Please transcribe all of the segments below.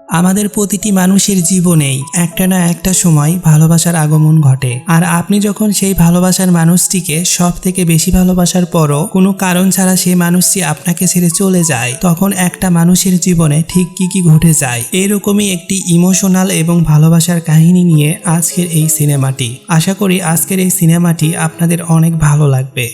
আমাদের প্রতিটি মানুষের জীবনেই একটা না একটা সময় ভালোবাসার আগমন ঘটে। আর আপনি যখন সেই ভালোবাসার মানুষটিকে সব থেকে বেশি ভালোবাসার পরও কোনো কারণ ছাড়া সেই মানুষটি আপনাকে ছেড়ে চলে যায়, তখন একটা মানুষের জীবনে ঠিক কি ঘটে যায়, এরকমই একটি ইমোশনাল এবং ভালোবাসার কাহিনী নিয়ে আজকের এই সিনেমাটি। আশা করি আজকের এই সিনেমাটি আপনাদের অনেক ভালো লাগবে।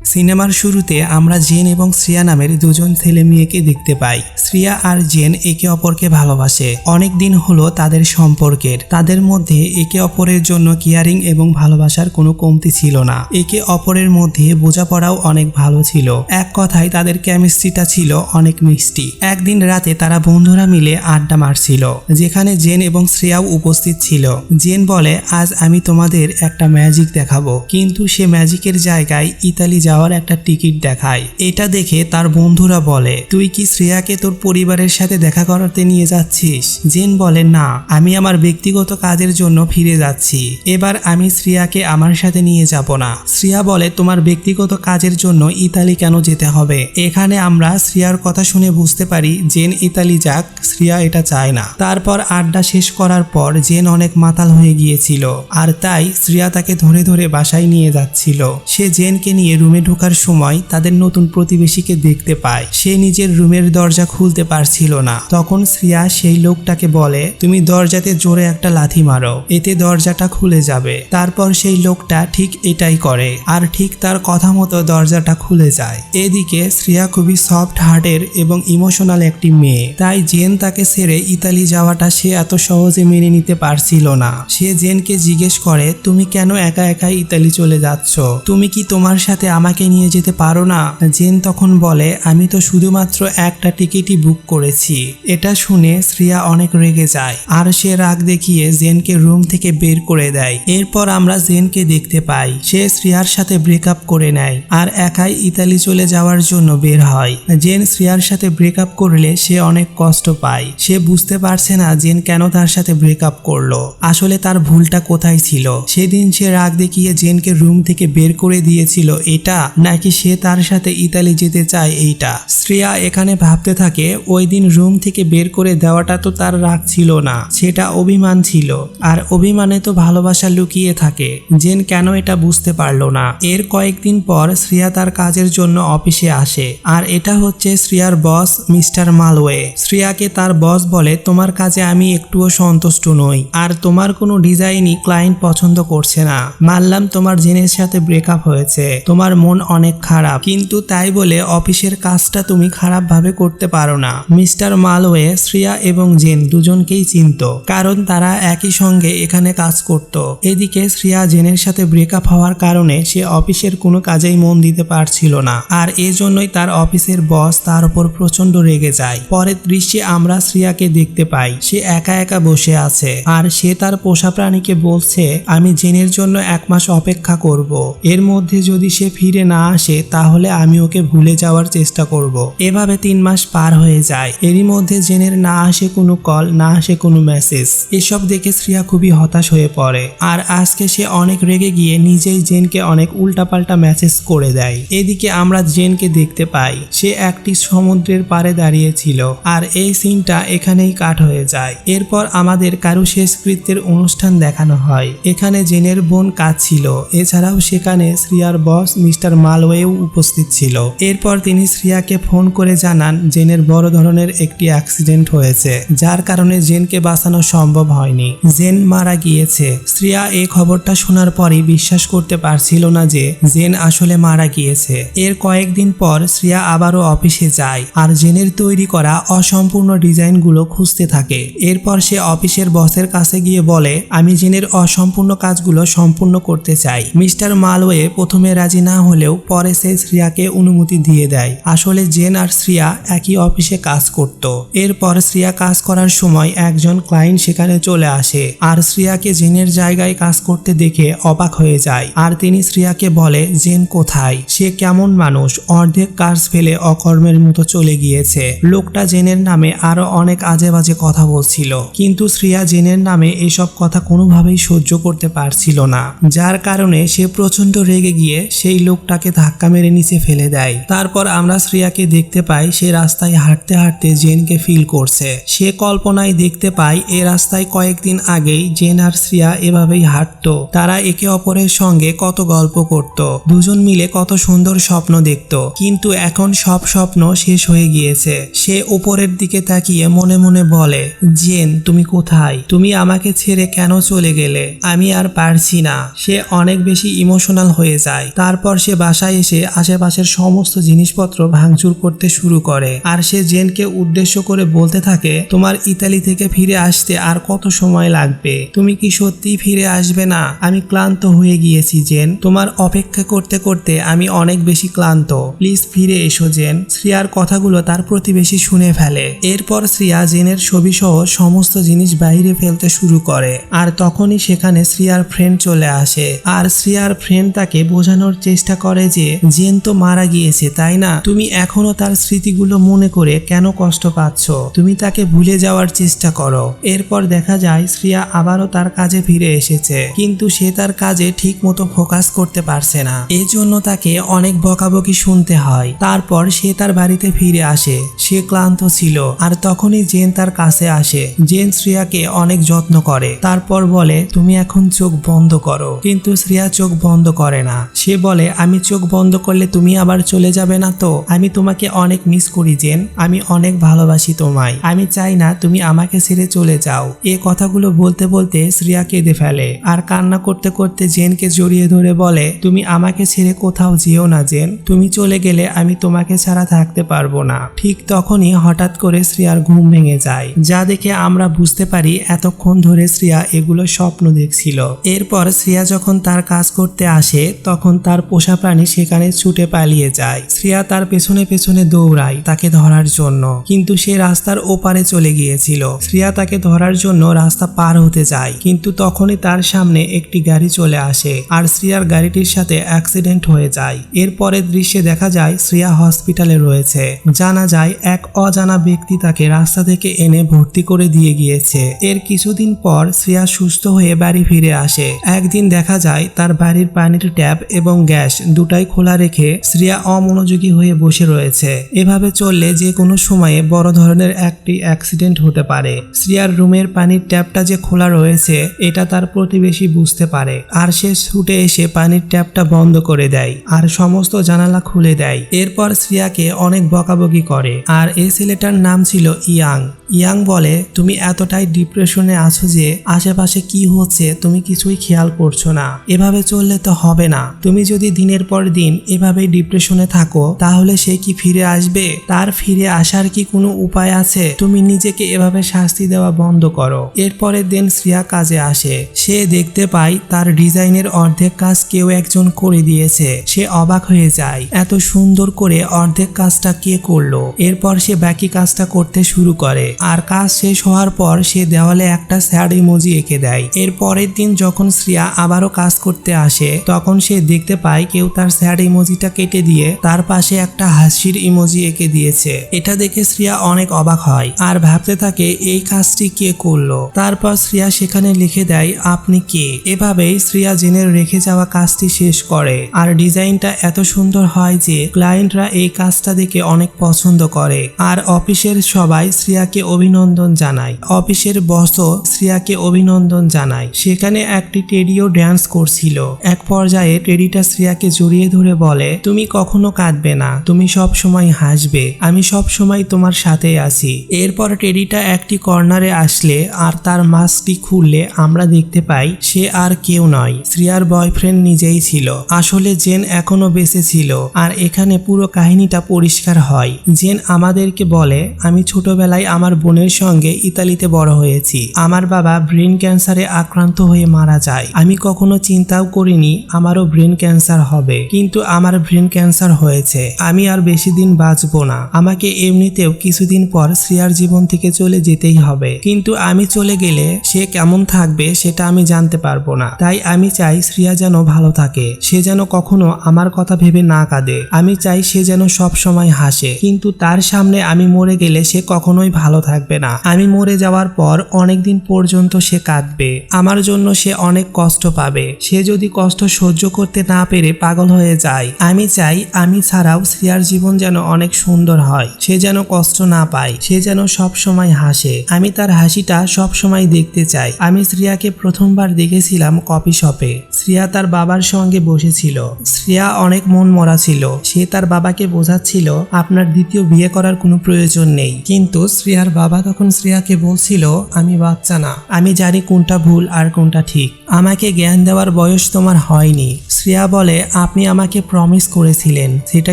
সিনেমার শুরুতে আমরা জেন এবং শ্রিয়া নামের দুজন ছেলে মেয়েকে দেখতে পাই। শ্রিয়া আর জেন একে অপরকে ভালোবাসে। অনেক দিন হলো তাদের সম্পর্কের। তাদের মধ্যে একে অপরের জন্য কেয়ারিং এবং ভালোবাসার কোনো কমতি ছিল না। একে অপরের মধ্যে বোঝাপড়াও অনেক ভালো ছিল। এক কথায় তাদের কেমিস্ট্রিটা ছিল অনেক মিষ্টি। একদিন রাতে তারা বন্ধুরা মিলে আড্ডা মারছিল, যেখানে জেন এবং শ্রিয়াও উপস্থিত ছিল। জেন বলে, আজ আমি তোমাদের একটা ম্যাজিক দেখাবো, কিন্তু সে ম্যাজিকের জায়গায় ইতালি যাওয়ার একটা টিকিট দেখায়। এটা দেখে তার বন্ধুরা বলে, তুই কি শ্রেয়াকে তোর পরিবারের সাথে দেখা করাতে নিয়ে যাচ্ছিস? জেন বলে, না, আমি আমার ব্যক্তিগত কাজের জন্য ফিরে যাচ্ছি। এবার আমি শ্রেয়াকে আমার সাথে নিয়ে যাব না। শ্রেয়া বলে, তোমার ব্যক্তিগত কাজের জন্য ইতালি কেন যেতে হবে? এখানে আমরা শ্রেয়ার কথা শুনে বুঝতে পারি জেন ইতালি যাক, শ্রেয়া এটা চায় না। তারপর আড্ডা শেষ করার পর জেন অনেক মাতাল হয়ে গিয়েছিল, আর তাই শ্রেয়া তাকে ধরে ধরে বাসায় নিয়ে যাচ্ছিল। সে জেনকে নিয়ে রুমে ঢোকার সময় তাদের নতুন প্রতিবেশীকে দেখতে পায়। সে নিজের রুমের দরজা খুলতে পারছিল না। তখন শ্রেয়া সেই লোকটাকে বলে, তুমি দরজাতে জোরে একটা লাথি মারো, এতে দরজাটা খুলে যাবে। তারপর সেই লোকটা ঠিক এটাই করে, আর ঠিক তার কথা মতো দরজাটা খুলে যায়। এদিকে শ্রেয়া খুবই সফট হার্টের এবং ইমোশনাল একটি মেয়ে, তাই জেন তাকে ছেড়ে ইতালি যাওয়াটা সে এত সহজে মেনে নিতে পারছিল না। সে জেনকে জিজ্ঞেস করে, তুমি কেন একা একা ইতালি চলে যাচ্ছ? তুমি কি তোমার সাথে আমাকে নিয়ে যেতে পারো না? জেন তখন বলে, আমি তো শুধুমাত্র একটা টিকিটই বুক করেছি। এটা শুনে শ্রেয়া অনেক রেগে যায়, আর সে রাগ দেখিয়ে জেনকে রুম থেকে বের করে দেয়। এরপর আমরা জেনকে দেখতে পাই, সে শ্রেয়ার সাথে ব্রেকআপ করে নেয় আর একাই ইতালি চলে যাওয়ার জন্য বের হয়। জেন শ্রেয়ার সাথে ব্রেকআপ করলে সে অনেক কষ্ট পায়। সে বুঝতে পারছে না জেন কেন তার সাথে ব্রেকআপ করলো, আসলে তার ভুলটা কোথায় ছিল। সেদিন সে রাগ দেখিয়ে জেনকে রুম থেকে বের করে দিয়েছিল এটা, নাকি সে তার সাথে ইতালি যেতে চায় এইটা। শ্রেয়া এখানে ভাবতে থাকে, ওই দিন রুম থেকে বের করে দেওয়াটা তো তার রাগ ছিল না, সেটা অভিমান ছিল। আর অভিমানে তো ভালোবাসা লুকিয়ে থাকে। জেন কেন এটা বুঝতে পারলো না। এর কয়েকদিন পর শ্রেয়া তার কাজের জন্য অফিসে আসে, আর এটা হচ্ছে শ্রেয়ার বস মিস্টার মালওয়ে। শ্রেয়াকে তার বস বলে, তোমার কাজে আমি একটুও সন্তুষ্ট নই, আর তোমার কোনো ডিজাইনই ক্লায়েন্ট পছন্দ করছে না। মানলাম তোমার জেনের সাথে ব্রেকআপ হয়েছে, তোমার মন অনেক খারাপ, কিন্তু তাই বলে অফিসের কাজটা তুমি খারাপ ভাবে করতে পারো না। মিস্টার মালওয়ে শ্রেয়া এবং জেন দুজনকেই চিনত, কারণ তারা একই সঙ্গে এখানে কাজ করত। এদিকে শ্রেয়া জেনের সাথে ব্রেকআপ হওয়ার কারণে সে অফিসের কোনো কাজেই মন দিতে পারছিল না, আর এজন্যই তার অফিসের বস তার উপর প্রচন্ড রেগে যায়। পরের দৃশ্যে আমরা শ্রেয়াকে দেখতে পাই, সে একা একা বসে আছে, আর সে তার পোষা প্রাণীকে বলছে, আমি জেনের জন্য 1 মাস অপেক্ষা করব। এর মধ্যে যদি সে ফিরে না আসে তাহলে আমি ওকে ভুলে যাওয়ার চেষ্টা করব। এভাবে 3 মাস পার হয়ে যায়। এরই মধ্যে জেনের না আসে কোনো কল, না আসে কোনো মেসেজ। এসব দেখে শ্রেয়া খুবই হতাশ হয়ে পড়ে, আর আজকে সে অনেক রেগে গিয়ে নিজেই জেনকে অনেক উল্টাপাল্টা মেসেজ করে দেয়। এদিকে আমরা জেনকে দেখতে পাই, সে একটি সমুদ্রের পাড়ে দাঁড়িয়েছিল, আর এই সিনটা এখানেই কাট হয়ে যায়। এরপর আমাদের কারু শেষকৃত্যের অনুষ্ঠান দেখানো হয়। এখানে জেনের বোন কাজ ছিল, এছাড়াও সেখানে শ্রেয়ার বস মিস্টার মালওয়েও উপস্থিত ছিল। এরপর তিনি শ্রেয়াকে ফোন করে জানান জেনের বড় ধরনের একটি অ্যাক্সিডেন্ট হয়েছে, যার কারণে জেনকে বাঁচানো সম্ভব হয়নি। জেন মারা গিয়েছে। শ্রেয়া এই খবরটা শোনার পরই বিশ্বাস করতে পারছিল না যে জেন আসলে মারা গিয়েছে। এর কয়েকদিন পর শ্রেয়া আবারও অফিসে যায়, আর জেনের তৈরি করা অসম্পূর্ণ ডিজাইনগুলো খুঁজতে থাকে। এরপর সে অফিসের বসের কাছে গিয়ে বলে, আমি জেনের অসম্পূর্ণ কাজগুলো সম্পূর্ণ করতে চাই। মিস্টার মালওয়ে প্রথমে রাজি না হলেও পরে সে শ্রেয়াকে অনুমতি দিয়ে দেয়। আসলে জেন আর শ্রেয়া একই অফিসে কাজ করত। এরপর শ্রেয়া কাজ করার সময় একজন ক্লায়েন্ট সেখানে চলে আসে, আর শ্রেয়াকে জেনের জায়গায় কাজ করতে দেখে অবাক হয়ে যায়। আর তিনি শ্রেয়াকে বলে, জেন কোথায়, সে কেমন মানুষ, অর্ধেক কাজ ফেলে অকর্মের মতো চলে গিয়েছে। লোকটা জেনের নামে আরো অনেক আজে বাজে কথা বলছিল, কিন্তু শ্রেয়া জেনের নামে এসব কথা কোনোভাবেই সহ্য করতে পারছিল না, যার কারণে সে প্রচন্ড রেগে গিয়ে সেই লোকটা লোকটাকে ধাক্কা মেরে নিচে ফেলে দেয়। তারপর আমরা শ্রেয়াকে দেখতে পাই সে রাস্তায় হাঁটতে হাঁটতে জেনকে ফিল করছে। সে কল্পনায় দেখতে পায় এ রাস্তায় কয়েকদিন আগেই জেন আর শ্রেয়া এভাবেই হাঁটতো। তারা একে অপরের সঙ্গে কত গল্প করত, দুজন মিলে কত সুন্দর স্বপ্ন দেখত, কিন্তু এখন সব স্বপ্ন শেষ হয়ে গিয়েছে। সে উপরের দিকে তাকিয়ে মনে মনে বলে, জেন তুমি কোথায়? তুমি আমাকে ছেড়ে কেন চলে গেলে? আমি আর পারছি না। সে অনেক বেশি ইমোশনাল হয়ে যায়। তারপর সে বাসায় এসে আশেপাশের সমস্ত জিনিসপত্র ভাঙচুর করতে শুরু করে। আর সে জেনকে উদ্দেশ্য করে বলতে থাকে, তোমার ইতালি থেকে ফিরে আসতে আর কত সময় লাগবে? তুমি কি সত্যি ফিরে আসবে না? আমি ক্লান্ত হয়ে গিয়েছি জেন, তোমার অপেক্ষা করতে করতে আমি অনেক বেশি ক্লান্ত। প্লিজ ফিরে এসো জেন। শ্রেয়ার কথাগুলো তার প্রতিবেশী শুনে ফেলে। এরপর শ্রেয়া জেনের ছবি সহ সমস্ত জিনিস বাইরে ফেলতে শুরু করে। আর তখনই সেখানে শ্রেয়ার ফ্রেন্ড চলে আসে। আর শ্রেয়ার ফ্রেন্ড তাকে বোঝানোর চেষ্টা করে যে জেন তো মারা গিয়েছে তাই না? তুমি এখনো তার স্মৃতিগুলো মনে করে কেন কষ্ট পাচ্ছ? তুমি তাকে ভুলে যাওয়ার চেষ্টা করো। এরপর দেখা যায় শ্রেয়া আবারও তার কাজে ফিরে এসেছে, কিন্তু সে তার কাজে ঠিক মতো ফোকাস করতে পারছে না। এজন্য তাকে অনেক বকাবকি শুনতে হয়। তারপর সে তার বাড়িতে ফিরে আসে। সে ক্লান্ত ছিল। আর তখনই জেন তার কাছে আসে। জেন শ্রেয়াকে অনেক যত্ন করে। তারপর বলে, তুমি এখন চোখ বন্ধ করো। কিন্তু শ্রেয়া চোখ বন্ধ করে না। সে বলে, আমি চোখ বন্ধ করলে তুমি আবার চলে যাবে না তো? আমি তোমাকে অনেক মিস করি জেন, আমি অনেক ভালোবাসি তোমায়। আমি চাই না তুমি আমাকে ছেড়ে চলে যাও। এ কথাগুলো বলতে বলতে শ্রেয়া কেঁদে ফেলে। আর কান্না করতে করতে জেনকে জড়িয়ে ধরে বলে, তুমি আমাকে ছেড়ে কোথাও যেও না জেন, তুমি চলে গেলে আমি তোমাকে ছাড়া থাকতে পারবো না। ঠিক তখনই হঠাৎ করে শ্রেয়ার ঘুম ভেঙে যায়, যা দেখে আমরা বুঝতে পারি এতক্ষণ ধরে শ্রেয়া এগুলো স্বপ্ন দেখছিল। এরপর শ্রেয়া যখন তার কাজ করতে আসে তখন তার পোষা প্রাণী সেখানে ছুটে পালিয়ে যায়। শ্রেয়া তার পেছনে পেছনে দৌড়ায় তাকে ধরার জন্য, কিন্তু সে রাস্তার ওপারে চলে গিয়েছিল। শ্রেয়া তাকে ধরার জন্য রাস্তা পার হতে যায়, কিন্তু তখনই তার সামনে একটি গাড়ি চলে আসে আর শ্রেয়ার গাড়িটির সাথে অ্যাক্সিডেন্ট হয়ে যায়। এরপরের দৃশ্যে দেখা যায় শ্রেয়া হসপিটালে রয়েছে। জানা যায় এক অজানা ব্যক্তি তাকে রাস্তা থেকে এনে ভর্তি করে দিয়ে গিয়েছে। এর কিছুদিন পর শ্রেয়া সুস্থ হয়ে বাড়ি ফিরে আসে। একদিন দেখা যায় তার বাড়ির পানির ট্যাপ এবং গ্যাস দুটাই খোলা রেখে শ্রেয়া অমনোযোগী হয়ে বসে রয়েছে। এভাবে চললে যে কোনো সময়ে বড় ধরনের একটি অ্যাক্সিডেন্ট হতে পারে। শ্রেয়ার রুমের পানির ট্যাপটা যে খোলা রয়েছে এটা তার প্রতিবেশী বুঝতে পারে, আর সে ছুটে এসে পানির ট্যাপটা বন্ধ করে দেয় আর সমস্ত জানালা খুলে দেয়। এরপর শ্রেয়াকে অনেক বকাবকি করে। আর এই ছেলেটার নাম ছিল ইয়াং। ইয়াং বলে, তুমি এতটাই ডিপ্রেশনে আছো যে আশেপাশে কি হচ্ছে তুমি কিছুই খেয়াল করছো না। এভাবে চললে তো হবে না। তুমি যদি দিনের পর দিন এভাবেই ডিপ্রেশনে থাকো তাহলে সে কি ফিরে আসবে? তার ফিরে আসার কি কোনো উপায় আছে? তুমি নিজেকে এভাবে শাস্তি দেওয়া বন্ধ করো। এরপরের দিন শ্রেয়া কাজে আসে। সে দেখতে পায় তার ডিজাইনের অর্ধেক কাজ কেউ একজন করে দিয়েছে। সে অবাক হয়ে যায়, এত সুন্দর করে অর্ধেক কাজটা কে করলো? এরপর সে বাকি কাজটা করতে শুরু করে। আর কাজ শেষ হওয়ার পর সে দেওয়ালে একটা স্যাড ইমোজি এঁকে দেয়। এর পরের দিন যখন শ্রেয়া আবারও কাজ করতে আসে তখন সে দেখতে পায় কেউ তার স্যাড ইমোজিটা কেটে দিয়ে তার পাশে একটা হাসির ইমোজি এঁকে দিয়েছে। এটা দেখে শ্রেয়া অনেক অবাক হয় আর ভাবতে থাকে এই কাজটি কে করলো। তারপর শ্রেয়া সেখানে লিখে দেয়, আপনি কে? এভাবেই শ্রেয়া জেনের রেখে যাওয়া কাজটি শেষ করে। আর ডিজাইনটা এত সুন্দর হয় যে ক্লায়েন্টরা এই কাজটা দেখে অনেক পছন্দ করে। আর অফিসের সবাই শ্রেয়াকে অভিনন্দন জানায়। অফিসের বসও শ্রেয়াকে অভিনন্দন জানায়। সেখানে একটি টেডিও ড্যান্স করছিল। এক পর্যায়ে টেডিটা শ্রেয়াকে জড়িয়ে ধরে বলে, তুমি কখনো কাঁদবে না, তুমি সব সময় হাসবে, আমি সব সময় তোমার সাথে আছি। এরপর টেডিটা একটি কর্নারে আসলে আর তার মাস্কটি খুললে আমরা দেখতে পাই সে আর কেউ নয়, শ্রেয়ার বয়ফ্রেন্ড নিজেই ছিল। আসলে জেন এখনো বেঁচে ছিল। আর এখানে পুরো কাহিনীটা পরিষ্কার হয়। জেন আমাদেরকে বলে, আমি ছোটবেলায় আমার বোনের সঙ্গে ইতালিতে বড় হয়েছি। আমার বাবা ব্রেন ক্যান্সারে আক্রান্ত হয়ে মারা যায়। আমি কখনো চিন্তাও করিনি আমারও ব্রেন ক্যান্সার হবে, কিন্তু আমার ব্রেন ক্যান্সার হয়েছে। আমি আর বেশি দিন বাঁচবো না। আমাকে এমনিতেও কিছুদিন পর শ্রেয়ার জীবন থেকে চলে যেতেই হবে, কিন্তু আমি চলে গেলে সে কেমন থাকবে সেটা আমি জানতে পারবো না। তাই আমি চাই শ্রেয়া যেন ভালো থাকে, সে যেন কখনো আমার কথা ভেবে না কাঁদে। আমি চাই সে যেন সব সময় হাসে, কিন্তু তার সামনে আমি মরে গেলে সে কখনোই ভালো থাকবে না। আমি মরে যাওয়ার পর অনেকদিন পর্যন্ত সে কাঁদবে, আমার জন্য সে অনেক কষ্ট পাবে। সে যদি কষ্ট সহ্য করতে না পেরে পাগল হয়ে যায়, আমি চাই আমি ছাড়াও শ্রেয়ার জীবন যেন অনেক সুন্দর হয়, সে যেন কষ্ট না পায়, সে যেন সব সময় হাসে। আমি তার হাসিটা সব সময় দেখতে চাই। আমি শ্রেয়াকে প্রথমবার দেখেছিলাম কফি শপে। শ্রেয়া তার বাবার সঙ্গে বসেছিল। শ্রেয়া অনেক মন মরা ছিল। সে তার বাবাকে বোঝাচ্ছিল আপনার দ্বিতীয় বিয়ে করার কোনো প্রয়োজন নেই। কিন্তু শ্রেয়ার বাবা তখন শ্রেয়াকে বলছিল আমি বাচ্চা না, আমি জানি কোনটা ভুল আর কোনটা ঠিক, আমাকে জ্ঞান দেওয়ার বয়স তোমার হয়নি। শ্রেয়া বলে আপনি আমাকে প্রমিস করেছিলেন, সেটা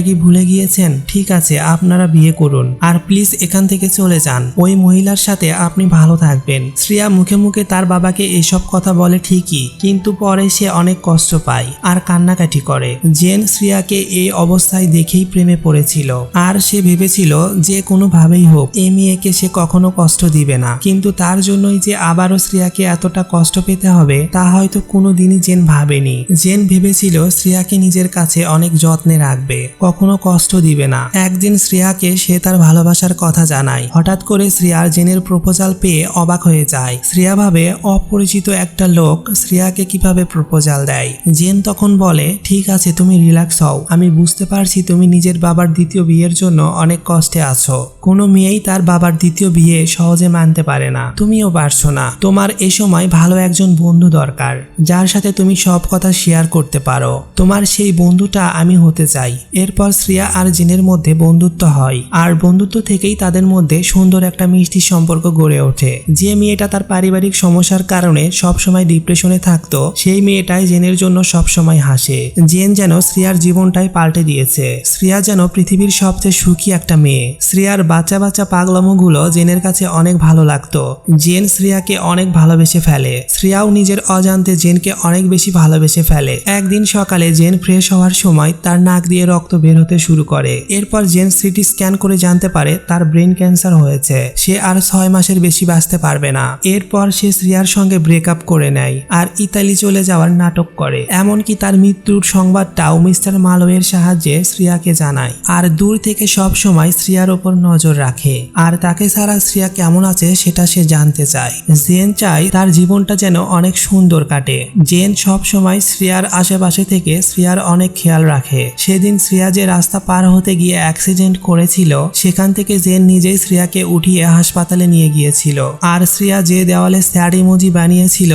কি ভুলে গিয়েছেন? ঠিক আছে, আপনারা বিয়ে করুন আর প্লিজ এখান থেকে চলে যান, ওই মহিলার সাথে আপনি ভালো থাকবেন। শ্রেয়া মুখে মুখে তার বাবাকে এসব কথা বলে ঠিকই, কিন্তু পরে সে অনেক কষ্ট পায় আর কান্নাকাটি করে। জেন শ্রেয়াকে এই অবস্থায় দেখেই প্রেমে পড়েছিল আর সে ভেবেছিল যে কোনোভাবেই হোক এই মেয়েকে সে কখনো কষ্ট দিবে না। কিন্তু তার জন্যই যে আবারও শ্রেয়াকে এতটা কষ্ট পেতে হবে তা হয়তো কোনোদিনই জেন ভাবেনি। জেন ভেবেছিল শ্রেয়াকে নিজের কাছে অনেক যত্নে রাখবে, কখনো কষ্ট দিবে না। একদিন শ্রেয়াকে সে তার ভালোবাসার কথা জানায়। হঠাৎ করে শ্রেয়ার জেনের প্রপোজাল পেয়ে অবাক হয়ে যায়। শ্রেয়া ভাবে অপরিচিত একটা লোক শ্রেয়াকে কিভাবে প্রপোজাল দেয়। জেন তখন বলে ঠিক আছে, তুমি রিল্যাক্স হও, আমি বুঝতে পারছি তুমি নিজের বাবার দ্বিতীয় বিয়ের জন্য অনেক কষ্টে আছো। কোনো মেয়েই তার বাবার দ্বিতীয় বিয়ে সহজে মানতে পারে না, তুমিও পারছো না। তোমার এ সময় ভালো একজন বন্ধু দরকার, যার সাথে তুমি সব কথা শেয়ার করতে পারো। তোমার সেই বন্ধুটা আমি হতে চাই। এরপর শ্রেয়া আর জেনের মধ্যে বন্ধুত্ব হয় আর বন্ধুত্ব থেকেই তাদের মধ্যে সুন্দর একটা মিষ্টি সম্পর্ক গড়ে ওঠে। যে মেয়েটা তার পারিবারিক সমস্যার কারণে সবসময় ডিপ্রেশনে থাকতো, সেই মেয়েটাই জেনের জন্য সবসময় হাসে। জেন যেন শ্রেয়ার জীবনটাই পাল্টে দিয়েছে। শ্রেয়া যেন পৃথিবীর সবচেয়ে সুখী একটা মেয়ে। শ্রেয়ার বাচ্চা বাচ্চা পাগলামোগুলো জেনের কাছে অনেক ভালো লাগতো। জেন শ্রেয়াকে অনেক ভালোবেসে ফেলে। শ্রেয়াও নিজের অজান্তে জেনকে অনেক বেশি ভালোবেসে ফেলে। একদিন সকালে জেন ফ্রেশ হওয়ার সময় তার নাক দিয়ে রক্ত বের হতে শুরু করে। এরপর জেন সিটি স্ক্যান করে জানতে পারে তার ব্রেন ক্যান্সার হয়েছে, সে আর 6 মাসের বেশি বাঁচতে পারবে না। এরপর সে শ্রেয়ার সঙ্গে ব্রেকআপ করে নেয় আর ইতালি চলে যাওয়ার নাটক করে। এমনকি তার মৃত্যুর সংবাদটাও মিস্টার মালওয়ের সাহায্যে শ্রেয়াকে জানায় আর দূর থেকে সব সময় শ্রেয়ার ওপর নজর রাখে আর তাকে ছাড়া শ্রেয়া কেমন আছে সেটা সে জানতে চায়। জেন চায় তার জীবনটা যেন অনেক সুন্দর কাটে। জেন সব সময় শ্রেয়ার আশেপাশে থেকে শ্রেয়ার অনেক খেয়াল রাখে। সেদিন শ্রেয়া যে রাস্তা পার হতে গিয়ে অ্যাক্সিডেন্ট করেছিল, সেখান থেকে জেন নিজেই শ্রেয়াকে উঠিয়ে হাসপাতালে নিয়ে গিয়েছিল। আর শ্রেয়া যে দেওয়ালে স্যাড ইমোজি বানিয়েছিল,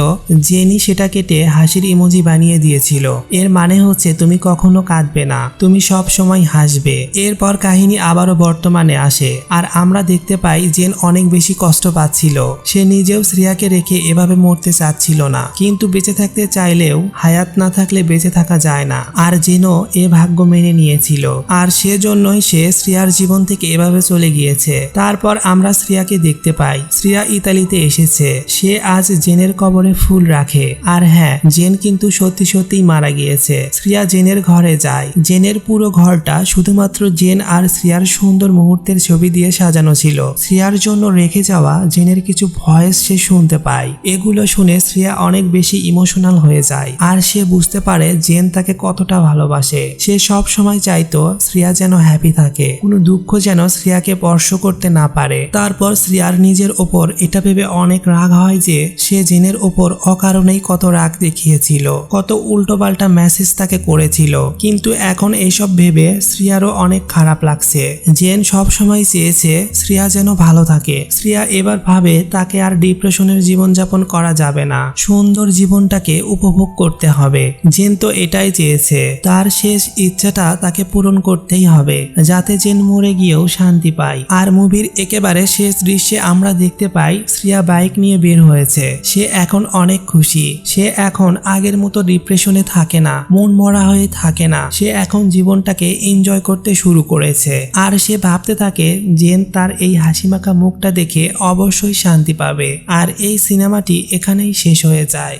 জেনই সেটা কেটে হাসির ইমোজি বানিয়ে দিয়েছিল। এর মানে হচ্ছে তুমি কখনো কাঁদবে না, তুমি সব সময় হাসবে। এরপর কাহিনী আবারও বর্তমানে আসে আর আমরা দেখতে পাই জেন অনেক বেশি কষ্ট পাচ্ছিল। সে নিজেও শ্রেয়াকে রেখে এভাবে মরতে চাচ্ছিল না, কিন্তু বেঁচে থাকতে চাইলেও হায়াত না থাকলে বেঁচে থাকা যায় না। আর জেনও এ ভাগ্য মেনে নিয়েছিল আর সেজন্যই সে শ্রেয়ার জীবন থেকে এভাবে চলে গিয়েছে। তারপর আমরা শ্রেয়াকে দেখতে পাই শ্রেয়া ইতালিতে এসেছে। সে আজ জেনের কবরে ফুল রাখে। আর হ্যাঁ, জেন কিন্তু সত্যি সত্যিই মারা গিয়েছে। শ্রেয়া জেনের ঘরে যায়। জেনের পুরো ঘরটা শুধুমাত্র জেন আর শ্রেয়ার সুন্দর মুহূর্তের ছবি দিয়ে সাজানো ছিল। শ্রেয়ার জন্য রেখে যাওয়া জেনের কিছু ভয়েস সে শুনতে পায়। এগুলো শুনে শ্রেয়া অনেক বেশি ইমোশনাল হয়ে যায় আর সে বুঝতে পারে জেন তাকে কতটা ভালোবাসে। সে সব সময় চাইতো শ্রেয়া যেন হ্যাপি থাকে, কোনো দুঃখ যেন শ্রেয়াকে স্পর্শ করতে না পারে। তারপর শ্রেয়ার নিজের ওপর এটা ভেবে অনেক রাগ হয় যে সে জেনের ওপর অকারণেই কত রাগ দেখিয়েছিল, কত উল্টোপাল্টা মেসেজ তাকে করেছিল। কিন্তু এখন এইসব ভেবে শ্রেয়ারও অনেক খারাপ লাগছে। জেন সব সময় চেয়েছে শ্রেয়া যেন ভালো থাকে। শ্রেয়া এবার ভাবে তাকে আর ডিপ্রেশনের জীবনযাপন করা যাবে না, সুন্দর জীবনটাকে উপভোগ করতে হবে। জেন তো এটাই চেয়েছে, তার শেষ ইচ্ছাটা তাকে পূরণ করতেই হবে, যাতে জেন মরে গিয়েও শান্তি পায়। আর মুভির একেবারে শেষ দৃশ্যে আমরা দেখতে পাই শ্রেয়া বাইক নিয়ে বের হয়েছে। সে এখন অনেক খুশি। সে এখন আগের মতো ডিপ্রেশনে থাকে না, মন মরা হয়ে থাকে না। সে এখন জীবনটাকে এনজয় করতে শুরু করেছে আর সে ভাবতে থাকে জেন তার এই হাসিমাখা মুখটা দেখে অবশ্যই শান্তি পাবে। আর এই সিনেমাটি এখানেই শেষ হয়ে যায়।